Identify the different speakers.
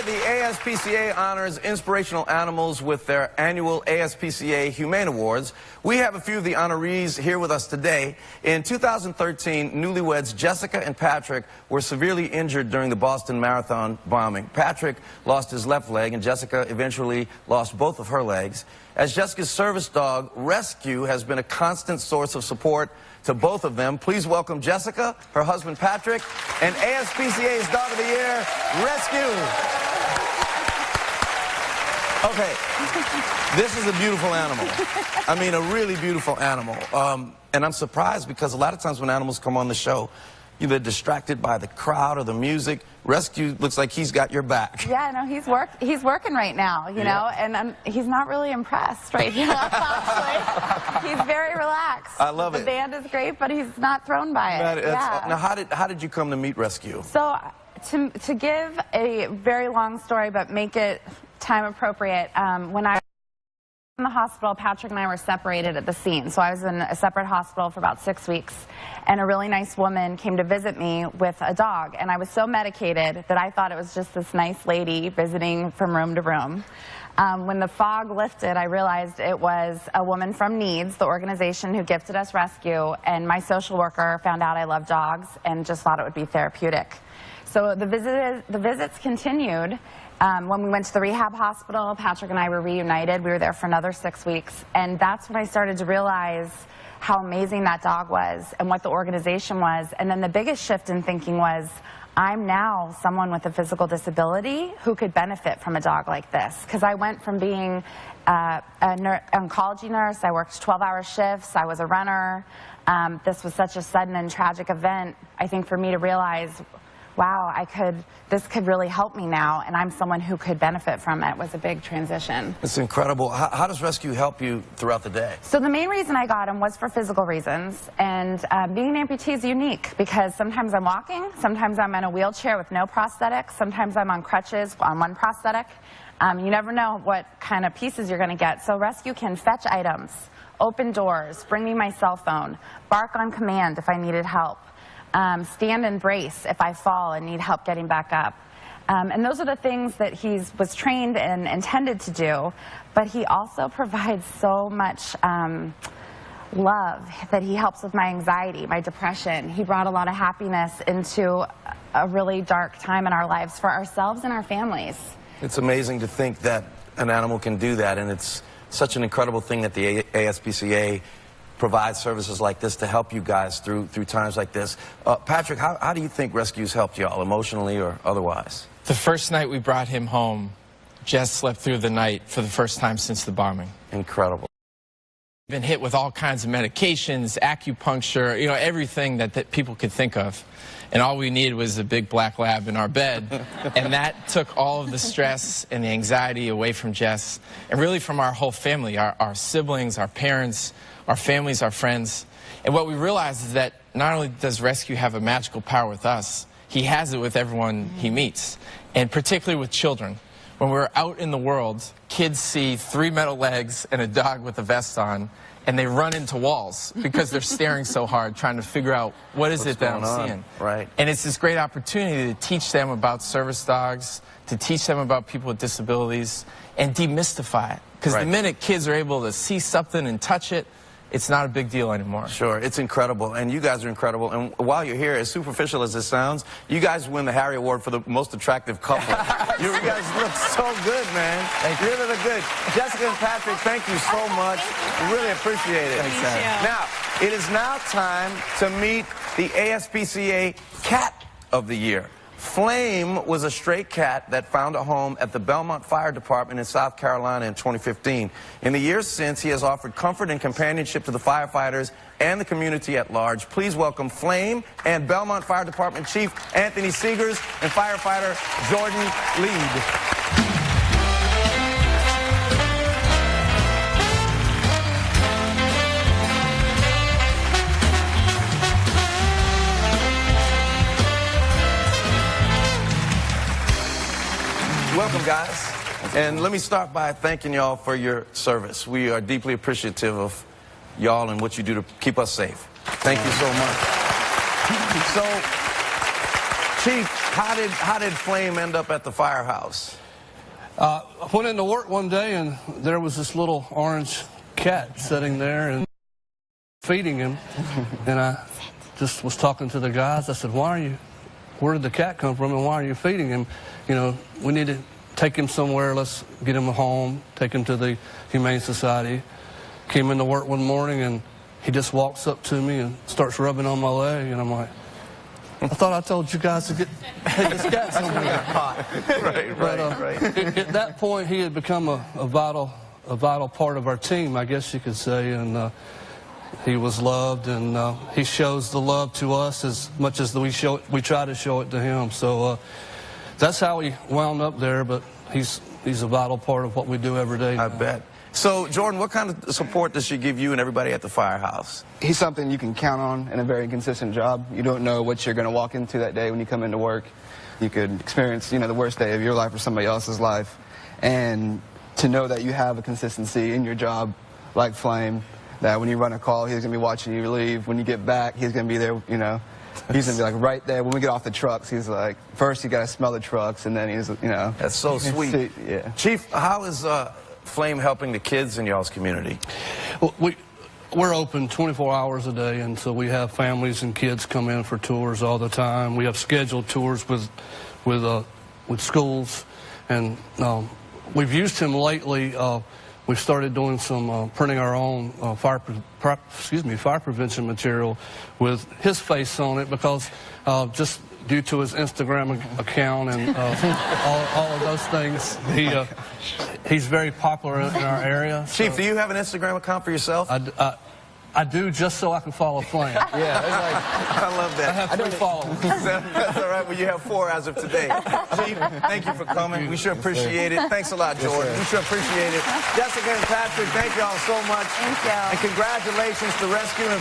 Speaker 1: the ASPCA honors inspirational animals with their annual ASPCA Humane Awards. We have a few of the honorees here with us today. In 2013, newlyweds Jessica and Patrick were severely injured during the Boston Marathon bombing. Patrick lost his left leg, and Jessica eventually lost both of her legs. As Jessica's service dog, Rescue has been a constant source of support to both of them. Please welcome Jessica, her husband Patrick, and ASPCA's Dog of the Year, Rescue. Okay, this is a beautiful animal. I mean, a really beautiful animal. And I'm surprised because a lot of times when animals come on the show, they're distracted by the crowd or the music. Rescue looks like he's got your back.
Speaker 2: Yeah, no, he's working right now, you know, and he's not really impressed right now, actually. He's very relaxed.
Speaker 1: I love it.
Speaker 2: The band is great, but he's not thrown by it. Yeah.
Speaker 1: Now, how did you come to meet Rescue?
Speaker 2: So, to give a very long story, but make it time appropriate, when I was in the hospital, Patrick and I were separated at the scene. So I was in a separate hospital for about 6 weeks, and a really nice woman came to visit me with a dog, and I was so medicated that I thought it was just this nice lady visiting from room to room. When the fog lifted, I realized it was a woman from NEADS, the organization who gifted us Rescue, and my social worker found out I love dogs and just thought it would be therapeutic. So the visits continued. When we went to the rehab hospital, Patrick and I were reunited. We were there for another 6 weeks, and that's when I started to realize how amazing that dog was and what the organization was. And then the biggest shift in thinking was, I'm now someone with a physical disability who could benefit from a dog like this. Because I went from being an oncology nurse, I worked 12-hour shifts, I was a runner. This was such a sudden and tragic event, I think, for me to realize, wow, this could really help me now, and I'm someone who could benefit from it. It was a big transition.
Speaker 1: It's incredible. How does Rescue help you throughout the day?
Speaker 2: So the main reason I got him was for physical reasons, and being an amputee is unique because sometimes I'm walking, sometimes I'm in a wheelchair with no prosthetic, sometimes I'm on crutches on one prosthetic. You never know what kind of pieces you're going to get. So Rescue can fetch items, open doors, bring me my cell phone, bark on command if I needed help. Stand and brace if I fall and need help getting back up. And those are the things that he was trained and intended to do, but he also provides so much love that he helps with my anxiety, my depression. He brought a lot of happiness into a really dark time in our lives for ourselves and our families.
Speaker 1: It's amazing to think that an animal can do that, and it's such an incredible thing that the ASPCA provide services like this to help you guys through times like this. Patrick, how do you think Rescue's helped y'all, emotionally or otherwise?
Speaker 3: The first night we brought him home, Jess slept through the night for the first time since the bombing.
Speaker 1: Incredible.
Speaker 3: Been hit with all kinds of medications, acupuncture, you know, everything that people could think of. And all we needed was a big black lab in our bed. And that took all of the stress and the anxiety away from Jess, and really from our whole family, our siblings, our parents, our families, our friends. And what we realized is that not only does Rescue have a magical power with us, he has it with everyone he meets, and particularly with children. When we're out in the world, kids see 3 metal legs and a dog with a vest on, and they run into walls because they're staring so hard trying to figure out what's it that I'm seeing.
Speaker 1: Right.
Speaker 3: And it's this great opportunity to teach them about service dogs, to teach them about people with disabilities, and demystify it. Because the minute kids are able to see something and touch it, it's not a big deal anymore.
Speaker 1: Sure, it's incredible, and you guys are incredible. And while you're here, as superficial as this sounds, you guys win the Harry Award for the most attractive couple. You guys look so good, man. Thank you. Really look good. Jessica and Patrick, thank you so much. We really appreciate it.
Speaker 2: Thanks, Sam.
Speaker 1: Now, it is now time to meet the ASPCA Cat of the Year. Flame was a stray cat that found a home at the Belmont Fire Department in South Carolina in 2015. In the years since, he has offered comfort and companionship to the firefighters and the community at large. Please welcome Flame and Belmont Fire Department Chief Anthony Seegers and firefighter Jordan Lead. Welcome, guys. And let me start by thanking y'all for your service. We are deeply appreciative of y'all and what you do to keep us safe. Thank you so much. So, Chief, how did Flame end up at the firehouse?
Speaker 4: I went into work one day and there was this little orange cat sitting there and feeding him. And I just was talking to the guys. I said, where did the cat come from and why are you feeding him? You know, we need to take him somewhere. Let's get him a home, take him to the Humane Society. Came into work one morning and he just walks up to me and starts rubbing on my leg. And I'm like, I thought I told you guys to take this cat somewhere.
Speaker 1: Right.
Speaker 4: At that point, he had become a vital part of our team, I guess you could say, and he was loved, and he shows the love to us as much as we try to show it to him. So that's how he wound up there, but he's a vital part of what we do every day.
Speaker 1: I bet. So, Jordan, what kind of support does she give you and everybody at the firehouse?
Speaker 5: He's something you can count on in a very consistent job. You don't know what you're going to walk into that day when you come into work. You could experience, the worst day of your life or somebody else's life. And to know that you have a consistency in your job, like Flame, that when you run a call, he's going to be watching you leave. When you get back, he's going to be there, He's going to be like right there. When we get off the trucks, he's like, first you got to smell the trucks, and then he's,
Speaker 1: That's so sweet.
Speaker 5: Yeah.
Speaker 1: Chief, how is Flame helping the kids in y'all's community?
Speaker 4: Well, we're open 24 hours a day, and so we have families and kids come in for tours all the time. We have scheduled tours with schools, and we've used him lately. We've started doing some printing our own fire prevention material with his face on it because just due to his Instagram account and all of those things, he's very popular in our area.
Speaker 1: Chief, do you have an Instagram account for yourself?
Speaker 4: I do, just so I can follow Flame.
Speaker 1: Yeah, I love that.
Speaker 4: I have 3 followers.
Speaker 1: That's all right. Well, you have 4 as of today. Chief, thank you for coming. We sure appreciate it. Thanks a lot, Jordan. We sure appreciate it. Jessica and Patrick, thank you all so much.
Speaker 2: Thank you.
Speaker 1: And congratulations to rescuing